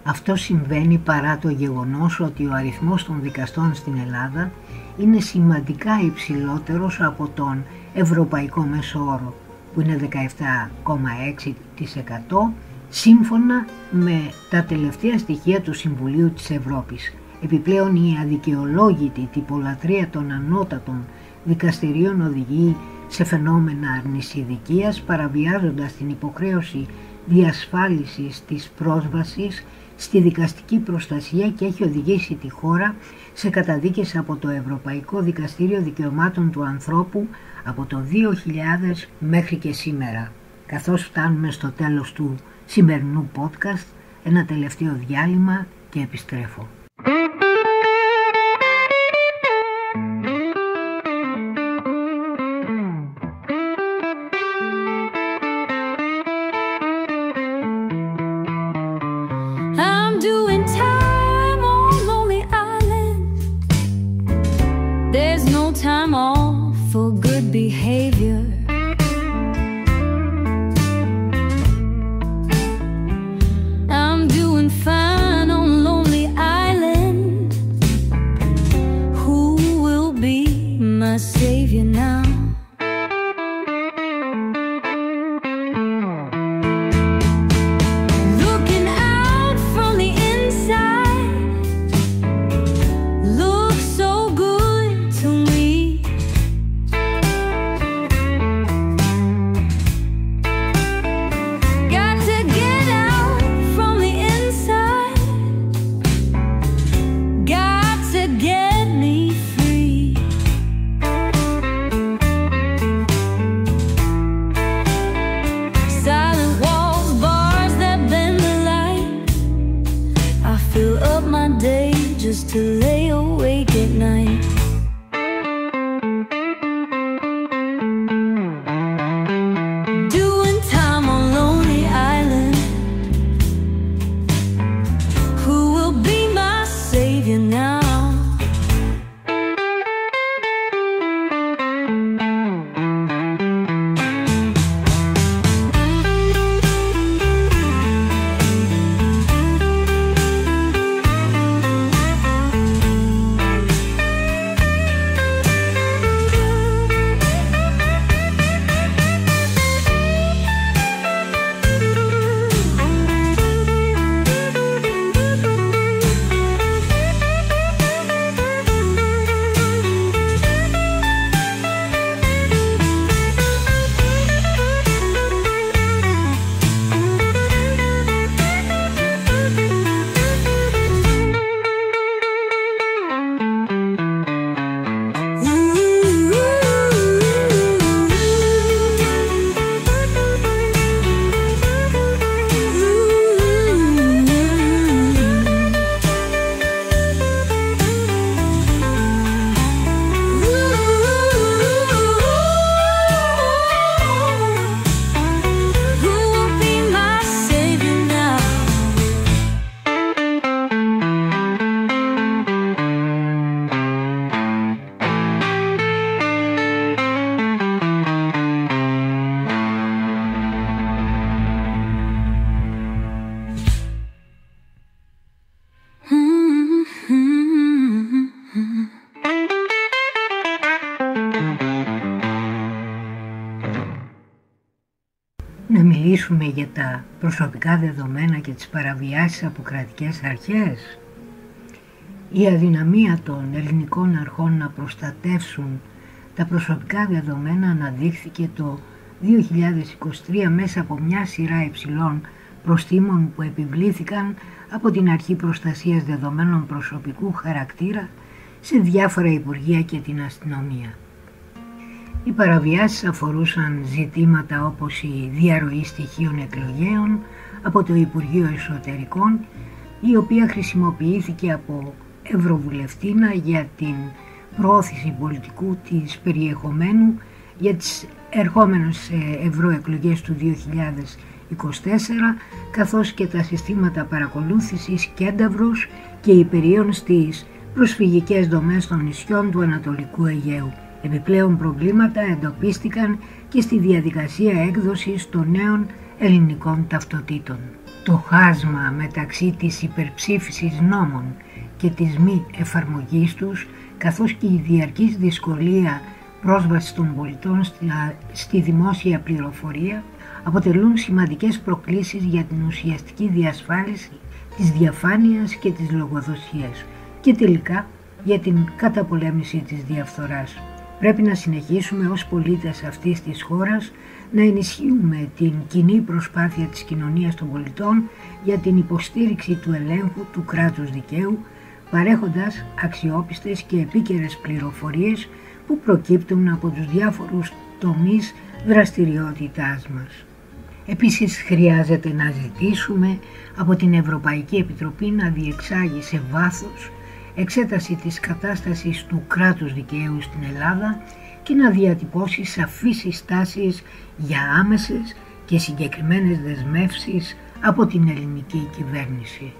Αυτό συμβαίνει παρά το γεγονός ότι ο αριθμός των δικαστών στην Ελλάδα είναι σημαντικά υψηλότερος από τον ευρωπαϊκό μέσο όρο, που είναι 17,6% σύμφωνα με τα τελευταία στοιχεία του Συμβουλίου της Ευρώπης. Επιπλέον, η αδικαιολόγητη τυπολατρεία των ανώτατων δικαστηρίων οδηγεί σε φαινόμενα αρνησιδικίας, παραβιάζοντας την υποχρέωση διασφάλισης της πρόσβασης στη δικαστική προστασία και έχει οδηγήσει τη χώρα σε καταδίκες από το Ευρωπαϊκό Δικαστήριο Δικαιωμάτων του Ανθρώπου από το 2000 μέχρι και σήμερα. Καθώς φτάνουμε στο τέλος του σημερινού podcast, ένα τελευταίο διάλειμμα και επιστρέφω. To lay awake at night. Doing time on Lonely Island. Who will be my savior now? Να μιλήσουμε για τα προσωπικά δεδομένα και τις παραβιάσεις από κρατικές αρχές. Η αδυναμία των ελληνικών αρχών να προστατεύσουν τα προσωπικά δεδομένα αναδείχθηκε το 2023 μέσα από μια σειρά υψηλών προστίμων που επιβλήθηκαν από την Αρχή Προστασίας Δεδομένων Προσωπικού Χαρακτήρα σε διάφορα υπουργεία και την αστυνομία. Οι παραβιάσεις αφορούσαν ζητήματα όπως η διαρροή στοιχείων εκλογέων από το Υπουργείο Εσωτερικών, η οποία χρησιμοποιήθηκε από Ευρωβουλευτήνα για την προώθηση πολιτικού της περιεχομένου για τις ερχόμενες ευρωεκλογές του 2024, καθώς και τα συστήματα παρακολούθησης Κένταυρος και υπερίων στις προσφυγικές δομές των νησιών του Ανατολικού Αιγαίου. Επιπλέον προβλήματα εντοπίστηκαν και στη διαδικασία έκδοσης των νέων ελληνικών ταυτοτήτων. Το χάσμα μεταξύ της υπερψήφισης νόμων και της μη εφαρμογής τους, καθώς και η διαρκής δυσκολία πρόσβασης των πολιτών στη δημόσια πληροφορία, αποτελούν σημαντικές προκλήσεις για την ουσιαστική διασφάλιση της διαφάνειας και της λογοδοσίας και τελικά για την καταπολέμηση της διαφθοράς. Πρέπει να συνεχίσουμε ως πολίτες αυτής της χώρας να ενισχύουμε την κοινή προσπάθεια της κοινωνίας των πολιτών για την υποστήριξη του ελέγχου του κράτους δικαίου, παρέχοντας αξιόπιστες και επίκαιρες πληροφορίες που προκύπτουν από τους διάφορους τομείς δραστηριότητάς μας. Επίσης χρειάζεται να ζητήσουμε από την Ευρωπαϊκή Επιτροπή να διεξάγει σε βάθος εξέταση της κατάστασης του κράτους δικαίου στην Ελλάδα και να διατυπώσει σαφείς συστάσεις για άμεσες και συγκεκριμένες δεσμεύσεις από την ελληνική κυβέρνηση.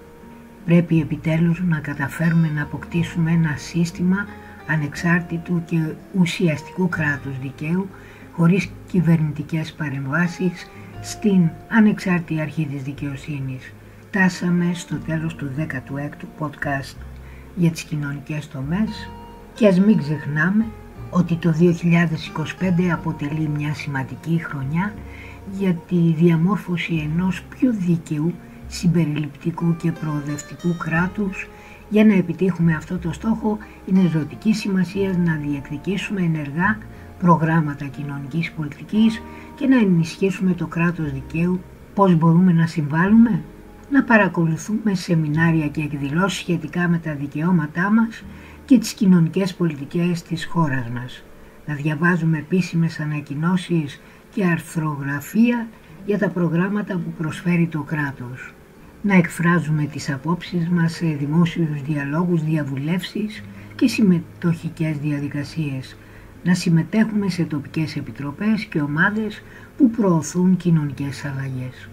Πρέπει επιτέλους να καταφέρουμε να αποκτήσουμε ένα σύστημα ανεξάρτητου και ουσιαστικού κράτους δικαίου χωρίς κυβερνητικές παρεμβάσεις στην ανεξάρτητη αρχή της δικαιοσύνης. Φτάσαμε στο τέλος του 16ου podcast για τις κοινωνικές τομές και ας μην ξεχνάμε ότι το 2025 αποτελεί μια σημαντική χρονιά για τη διαμόρφωση ενός πιο δίκαιου, συμπεριληπτικού και προοδευτικού κράτους. Για να επιτύχουμε αυτό το στόχο είναι ζωτική σημασία να διεκδικήσουμε ενεργά προγράμματα κοινωνικής πολιτικής και να ενισχύσουμε το κράτος δικαίου. Πώς μπορούμε να συμβάλλουμε? Να παρακολουθούμε σεμινάρια και εκδηλώσεις σχετικά με τα δικαιώματά μας και τις κοινωνικές πολιτικές της χώρας μας. Να διαβάζουμε επίσημες ανακοινώσεις και αρθρογραφία για τα προγράμματα που προσφέρει το κράτος. Να εκφράζουμε τις απόψεις μας σε δημόσιους διαλόγους, διαβουλεύσεις και συμμετοχικές διαδικασίες. Να συμμετέχουμε σε τοπικές επιτροπές και ομάδες που προωθούν κοινωνικές αλλαγές.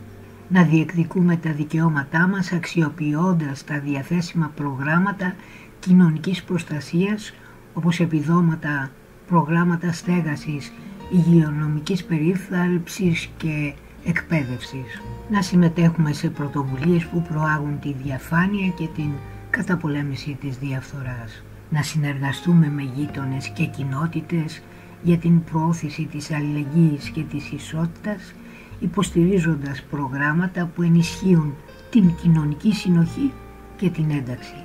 Να διεκδικούμε τα δικαιώματά μας αξιοποιώντας τα διαθέσιμα προγράμματα κοινωνικής προστασίας όπως επιδόματα, προγράμματα στέγασης, υγειονομικής περίθαλψης και εκπαίδευσης. Να συμμετέχουμε σε πρωτοβουλίες που προάγουν τη διαφάνεια και την καταπολέμηση της διαφθοράς. Να συνεργαστούμε με γείτονες και κοινότητες για την προώθηση της αλληλεγγύης και της ισότητας, υποστηρίζοντας προγράμματα που ενισχύουν την κοινωνική συνοχή και την ένταξη.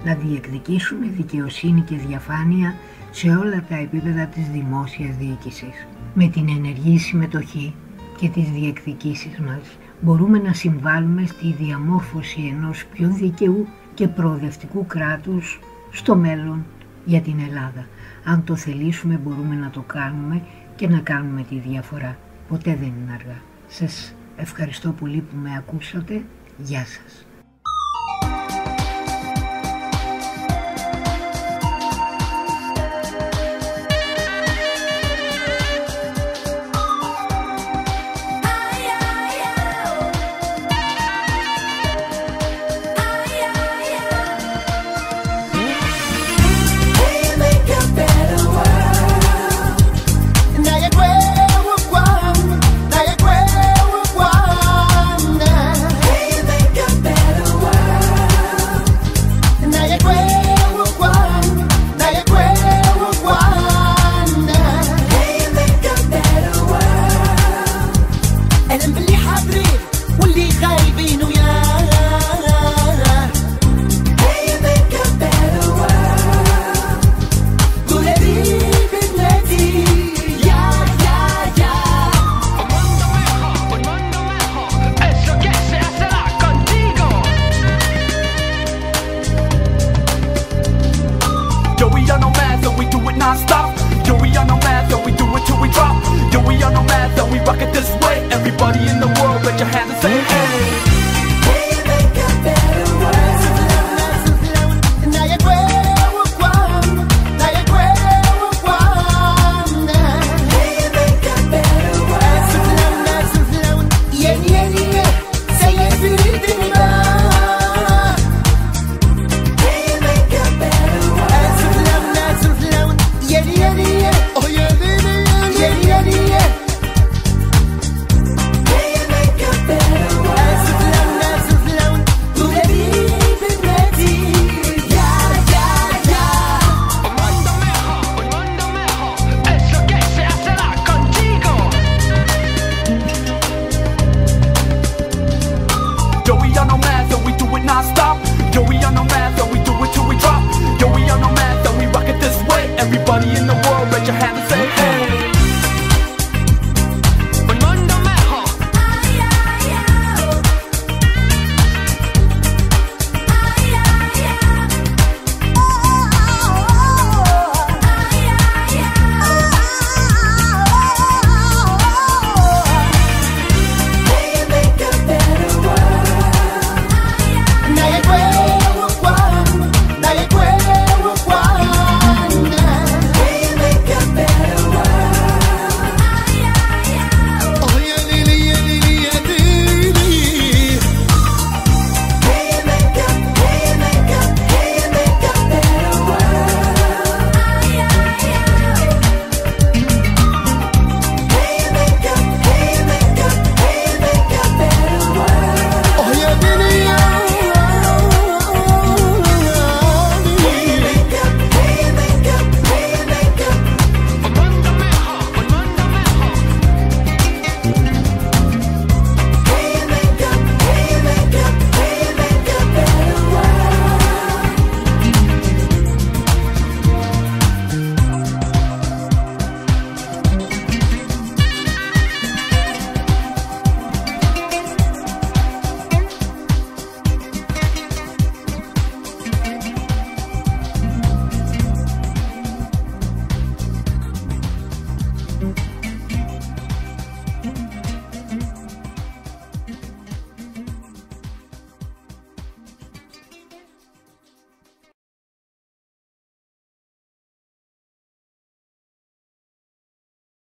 Να διεκδικήσουμε δικαιοσύνη και διαφάνεια σε όλα τα επίπεδα της δημόσιας διοίκησης. Με την ενεργή συμμετοχή και τις διεκδικήσεις μας μπορούμε να συμβάλλουμε στη διαμόρφωση ενός πιο δίκαιου και προοδευτικού κράτους στο μέλλον για την Ελλάδα. Αν το θελήσουμε μπορούμε να το κάνουμε και να κάνουμε τη διαφορά. Ποτέ δεν είναι αργά. Σας ευχαριστώ πολύ που με ακούσατε. Γεια σας. Non-stop